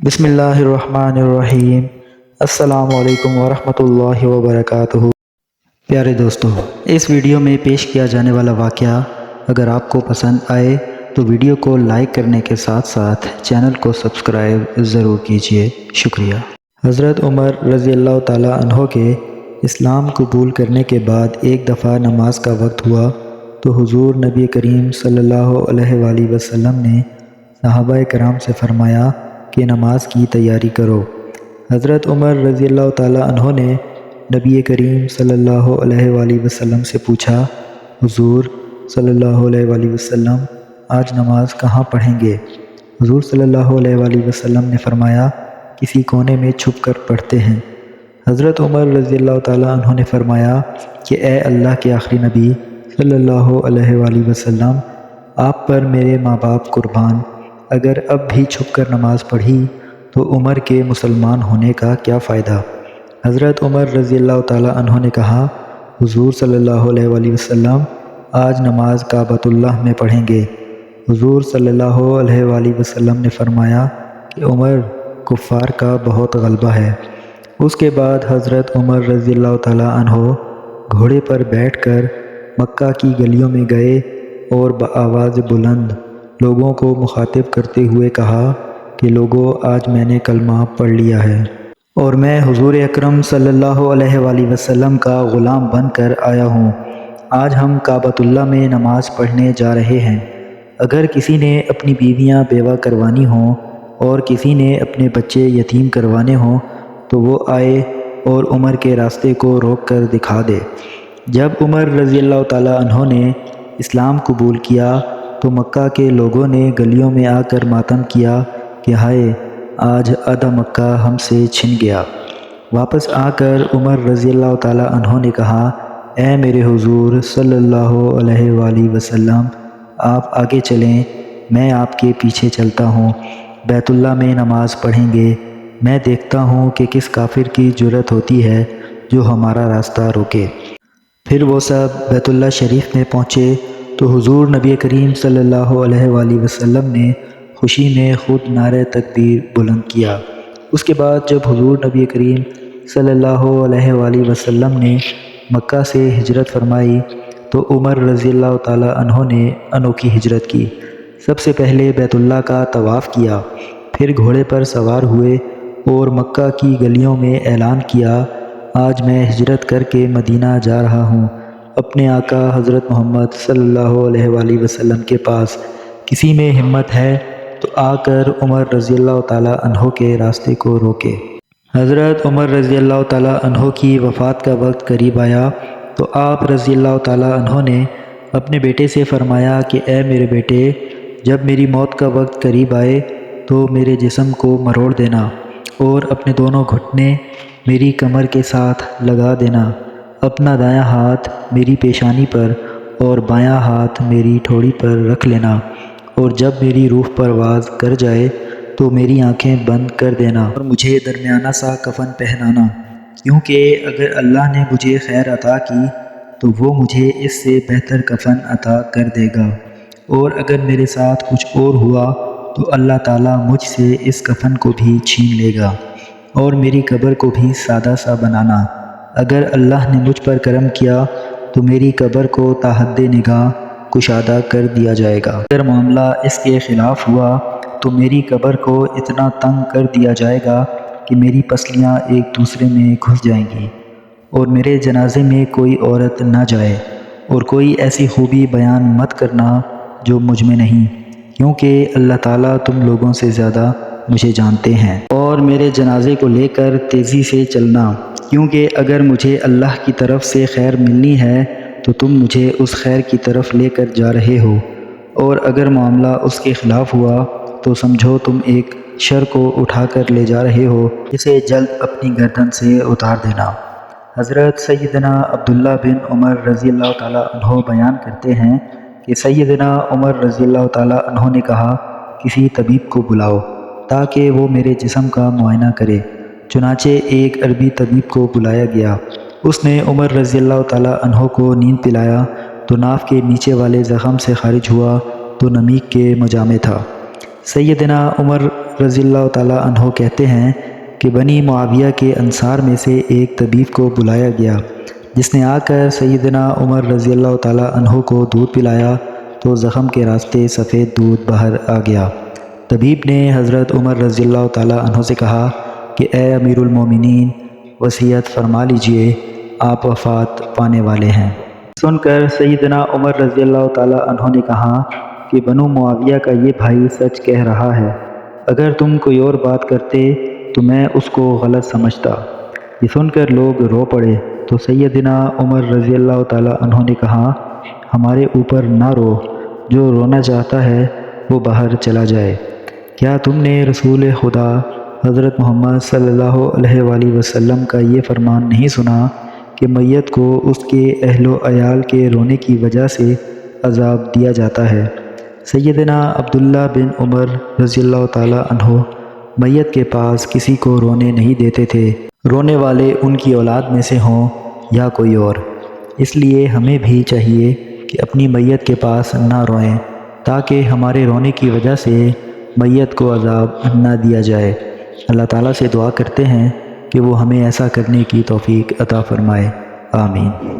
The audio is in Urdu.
بسم اللہ الرحمن الرحیم۔ السلام علیکم ورحمۃ اللہ وبرکاتہ۔ پیارے دوستو، اس ویڈیو میں پیش کیا جانے والا واقعہ اگر آپ کو پسند آئے تو ویڈیو کو لائک کرنے کے ساتھ ساتھ چینل کو سبسکرائب ضرور کیجیے، شکریہ۔ حضرت عمر رضی اللہ تعالیٰ عنہ کے اسلام قبول کرنے کے بعد ایک دفعہ نماز کا وقت ہوا تو حضور نبی کریم صلی اللہ علیہ وآلہ وسلم نے صحابہ کرام سے فرمایا کہ نماز کی تیاری کرو۔ حضرت عمر رضی اللہ تعالیٰ عنہ نے نبی کریم صلی اللہ علیہ وآلہ وسلم سے پوچھا، حضور صلی اللہ علیہ وآلہ وسلم آج نماز کہاں پڑھیں گے؟ حضور صلی اللہ علیہ وآلہ وسلم نے فرمایا، کسی کونے میں چھپ کر پڑھتے ہیں۔ حضرت عمر رضی اللہ تعالیٰ عنہ نے فرمایا کہ اے اللہ کے آخری نبی صلی اللہ علیہ وآلہ وسلم، آپ پر میرے ماں باپ قربان، اگر اب بھی چھپ کر نماز پڑھی تو عمر کے مسلمان ہونے کا کیا فائدہ؟ حضرت عمر رضی اللہ تعالیٰ عنہ نے کہا، حضور صلی اللہ علیہ وآلہ وسلم آج نماز کعبۃ اللہ میں پڑھیں گے۔ حضور صلی اللہ علیہ وآلہ وسلم نے فرمایا کہ عمر، کفار کا بہت غلبہ ہے۔ اس کے بعد حضرت عمر رضی اللہ تعالیٰ عنہ گھوڑے پر بیٹھ کر مکہ کی گلیوں میں گئے اور بآواز بلند لوگوں کو مخاطب کرتے ہوئے کہا کہ لوگوں، آج میں نے کلمہ پڑھ لیا ہے اور میں حضور اکرم صلی اللہ علیہ وآلہ وسلم کا غلام بن کر آیا ہوں۔ آج ہم کعبۃ اللہ میں نماز پڑھنے جا رہے ہیں۔ اگر کسی نے اپنی بیویاں بیوہ کروانی ہوں اور کسی نے اپنے بچے یتیم کروانے ہوں تو وہ آئے اور عمر کے راستے کو روک کر دکھا دے۔ جب عمر رضی اللہ تعالیٰ عنہ نے اسلام قبول کیا تو مکہ کے لوگوں نے گلیوں میں آ کر ماتم کیا کہ ہائے، آج آدھا مکہ ہم سے چھن گیا۔ واپس آ کر عمر رضی اللہ تعالیٰ عنہ نے کہا، اے میرے حضور صلی اللہ علیہ وآلہ وسلم، آپ آگے چلیں، میں آپ کے پیچھے چلتا ہوں، بیت اللہ میں نماز پڑھیں گے۔ میں دیکھتا ہوں کہ کس کافر کی جرأت ہوتی ہے جو ہمارا راستہ روکے۔ پھر وہ سب بیت اللہ شریف میں پہنچے تو حضور نبی کریم صلی اللہ علیہ وآلہ وسلم نے خوشی میں خود نعرہ تکبیر بلند کیا۔ اس کے بعد جب حضور نبی کریم صلی اللہ علیہ وآلہ وسلم نے مکہ سے ہجرت فرمائی تو عمر رضی اللہ تعالیٰ عنہ نے انوکھی ہجرت کی۔ سب سے پہلے بیت اللہ کا طواف کیا، پھر گھوڑے پر سوار ہوئے اور مکہ کی گلیوں میں اعلان کیا، آج میں ہجرت کر کے مدینہ جا رہا ہوں، اپنے آقا حضرت محمد صلی اللہ علیہ وآلہ وسلم کے پاس۔ کسی میں ہمت ہے تو آ کر عمر رضی اللہ تعالیٰ عنہ کے راستے کو روکے۔ حضرت عمر رضی اللہ تعالیٰ عنہ کی وفات کا وقت قریب آیا تو آپ رضی اللہ تعالیٰ عنہ نے اپنے بیٹے سے فرمایا کہ اے میرے بیٹے، جب میری موت کا وقت قریب آئے تو میرے جسم کو مروڑ دینا اور اپنے دونوں گھٹنے میری کمر کے ساتھ لگا دینا، اپنا دایاں ہاتھ میری پیشانی پر اور بایاں ہاتھ میری ٹھوڑی پر رکھ لینا، اور جب میری روح پرواز کر جائے تو میری آنکھیں بند کر دینا اور مجھے درمیانہ سا کفن پہنانا، کیونکہ اگر اللہ نے مجھے خیر عطا کی تو وہ مجھے اس سے بہتر کفن عطا کر دے گا، اور اگر میرے ساتھ کچھ اور ہوا تو اللہ تعالیٰ مجھ سے اس کفن کو بھی چھین لے گا اور میری قبر کو بھی سادہ سا بنانا۔ اگر اللہ نے مجھ پر کرم کیا تو میری قبر کو تا حد نگاہ کشادہ کر دیا جائے گا، اگر معاملہ اس کے خلاف ہوا تو میری قبر کو اتنا تنگ کر دیا جائے گا کہ میری پسلیاں ایک دوسرے میں گھس جائیں گی، اور میرے جنازے میں کوئی عورت نہ جائے، اور کوئی ایسی خوبی بیان مت کرنا جو مجھ میں نہیں، کیونکہ اللہ تعالیٰ تم لوگوں سے زیادہ مجھے جانتے ہیں، اور میرے جنازے کو لے کر تیزی سے چلنا، کیونکہ اگر مجھے اللہ کی طرف سے خیر ملنی ہے تو تم مجھے اس خیر کی طرف لے کر جا رہے ہو، اور اگر معاملہ اس کے خلاف ہوا تو سمجھو تم ایک شر کو اٹھا کر لے جا رہے ہو، اسے جلد اپنی گردن سے اتار دینا۔ حضرت سیدنا عبداللہ بن عمر رضی اللہ تعالیٰ عنہ بیان کرتے ہیں کہ سیدنا عمر رضی اللہ تعالیٰ عنہ نے کہا، کسی طبیب کو بلاؤ تاکہ وہ میرے جسم کا معائنہ کرے۔ چنانچہ ایک عربی طبیب کو بلایا گیا۔ اس نے عمر رضی اللہ تعالیٰ عنہ کو نیند پلایا تو ناف کے نیچے والے زخم سے خارج ہوا تو نمیک کے مجامع تھا۔ سیدنا عمر رضی اللہ تعالیٰ عنہ کہتے ہیں کہ بنی معاویہ کے انصار میں سے ایک طبیب کو بلایا گیا، جس نے آ کر سیدنا عمر رضی اللہ تعالیٰ عنہ کو دودھ پلایا تو زخم کے راستے سفید دودھ باہر آ گیا۔ طبیب نے حضرت عمر رضی اللہ تعالیٰ عنہ سے کہا کہ اے امیر المومنین، وصیت فرما لیجئے، آپ وفات پانے والے ہیں۔ سن کر سیدنا عمر رضی اللہ تعالیٰ عنہ نے کہا کہ بنو معاویہ کا یہ بھائی سچ کہہ رہا ہے، اگر تم کوئی اور بات کرتے تو میں اس کو غلط سمجھتا۔ یہ سن کر لوگ رو پڑے تو سیدنا عمر رضی اللہ تعالیٰ عنہ نے کہا، ہمارے اوپر نہ رو، جو رونا چاہتا ہے وہ باہر چلا جائے۔ کیا تم نے رسول خدا حضرت محمد صلی اللہ علیہ وآلہ وسلم کا یہ فرمان نہیں سنا کہ میت کو اس کے اہل و عیال کے رونے کی وجہ سے عذاب دیا جاتا ہے؟ سیدنا عبداللہ بن عمر رضی اللہ تعالیٰ عنہ میت کے پاس کسی کو رونے نہیں دیتے تھے، رونے والے ان کی اولاد میں سے ہوں یا کوئی اور۔ اس لیے ہمیں بھی چاہیے کہ اپنی میت کے پاس نہ روئیں، تاکہ ہمارے رونے کی وجہ سے میت کو عذاب نہ دیا جائے۔ اللہ تعالیٰ سے دعا کرتے ہیں کہ وہ ہمیں ایسا کرنے کی توفیق عطا فرمائے، آمین۔